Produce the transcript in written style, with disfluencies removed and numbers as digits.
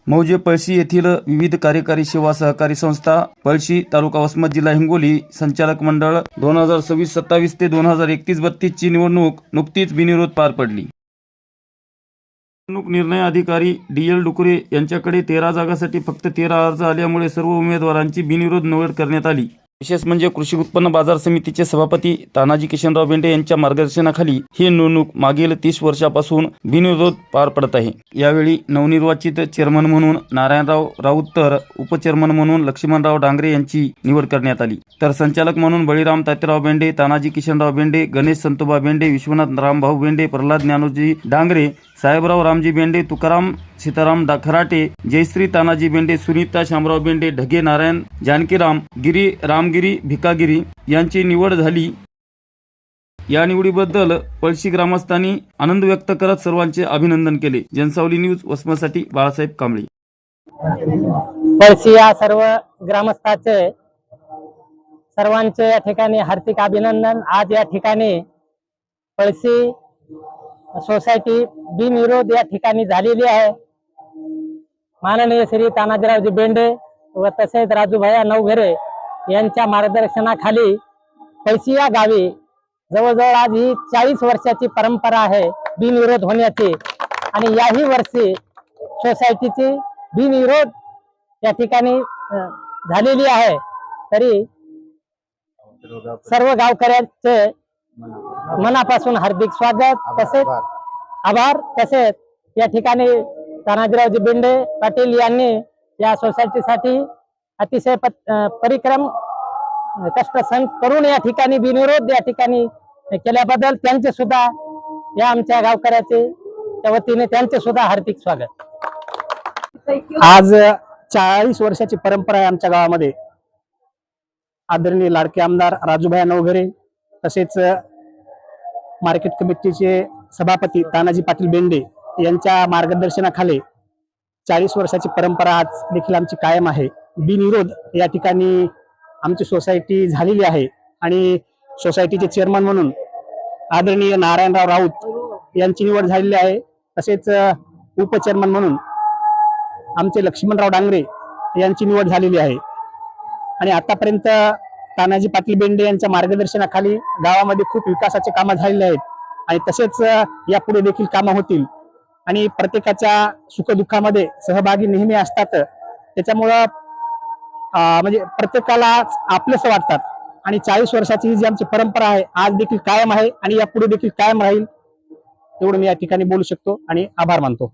मौजे पळशी येथील विविध कार्यकारी सेवा सहकारी संस्था पळशी तालुका वसमत जिल्हा हिंगोली संचालक मंडळ 2026-27 ते 2031-32 ची निवडणूक नुकतीच बिनविरोध पार पडली। निवडणूक निर्णय अधिकारी DL डुकुरे यांच्याकडे 13 जागांसाठी फक्त 13 अर्ज आल्यामुळे सर्व उमेदवारांची बिनविरोध निवड करण्यात आली। विशेष म्हणजे कृषी उत्पन्न बाजार समितीचे सभापती तानाजी किशनराव बेंडे यांच्या मार्गदर्शनाखाली ही निवडणूक मागील 30 वर्षापासून बिनविरोध पार पडत आहे। यावेळी नवनिर्वाचित चेअरमन म्हणून नारायणराव राऊत तर उपचेअरमन म्हणून लक्ष्मणराव डांगरे यांची निवड करण्यात आली, तर संचालक म्हणून बळीराम तात्याराव बेंडे, तानाजी किशनराव बेंडे, गणेश संतोबा बेंडे, विश्वनाथ रामभाऊ बेंडे, प्रल्हाद ज्ञानोजी डांगरे, साहेबराव रामजी बेंडे, तुकाराम सीताराम खराटे, जयश्री तानाजी बेंडे, सुनीता शामराव बेंडे, ढगे नारायण जानकीराम, गिरी रामगिरी भिकागिरी यांची निवड झाली। या निवडीबद्दल पळशी ग्रामस्थांनी आनंद व्यक्त करत सर्वांचे अभिनंदन केले। जनसावली न्यूज वसमतसाठी बाळासाहेब कांबळे। पळशी या सर्व ग्रामस्थांचे सर्वांचे या ठिकाणी हार्दिक अभिनंदन। आज या ठिकाणी पळशी सोसायटी बिनविरोध या ठिकाणी झालेली आहे। माननीय श्री तानाजीरावजी बेंडे व तसेच राजूभाया नवघरे यांच्या मार्गदर्शनाखाली पळशी या गावी जवळजवळ आज ही 40 वर्षाची परंपरा आहे बिनविरोध होण्याची, आणि याही वर्षी सोसायटीची बिनविरोध या ठिकाणी झालेली आहे। तरी सर्व गावकऱ्यांचे मनापासून हार्दिक स्वागत तसेच आभार। तसेच या ठिकाणी तानाजीरावजी बेंडे पाटील यांनी या सोसायटीसाठी अतिशय परिश्रम कष्ट सहन करून या ठिकाणी बिनविरोध या ठिकाणी केल्याबद्दल त्यांचे सुद्धा या आमच्या गावकऱ्याचे वतीने त्यांचे सुद्धा हार्दिक स्वागत। आज 40 वर्षाची परंपरा आहे आमच्या गावामध्ये। आदरणीय लाडके आमदार राजूभाई नवघरे तसेच मार्केट कमिटीचे सभापती तानाजी पाटील बेंडे यांच्या मार्गदर्शनाखाली 40 वर्षाची परंपरा आज देखील आमची कायम आहे। बिनविरोध या ठिकाणी आमची सोसायटी झालेली आहे आणि सोसायटीचे चेअरमन म्हणून आदरणीय नारायणराव राऊत यांची निवड झालेली आहे। तसेच उपचेअरमन म्हणून आमचे लक्ष्मणराव डांगरे यांची निवड झालेली आहे। आणि आतापर्यंत तानाजी पाटील बेंडे यांच्या मार्गदर्शनाखाली गावामध्ये खूप विकासाचे कामं झालेले आहेत आणि तसेच यापुढे देखील कामं होतील। आणि प्रत्येकाच्या सुखदुःखामध्ये सहभागी नेहमी असतात, त्याच्यामुळं म्हणजे प्रत्येकाला आपलेच वाटतात। आणि 40 वर्षाची जी आमची परंपरा आहे आज देखील कायम आहे आणि यापुढे देखील कायम राहील, एवढं मी या ठिकाणी बोलू शकतो आणि आभार मानतो।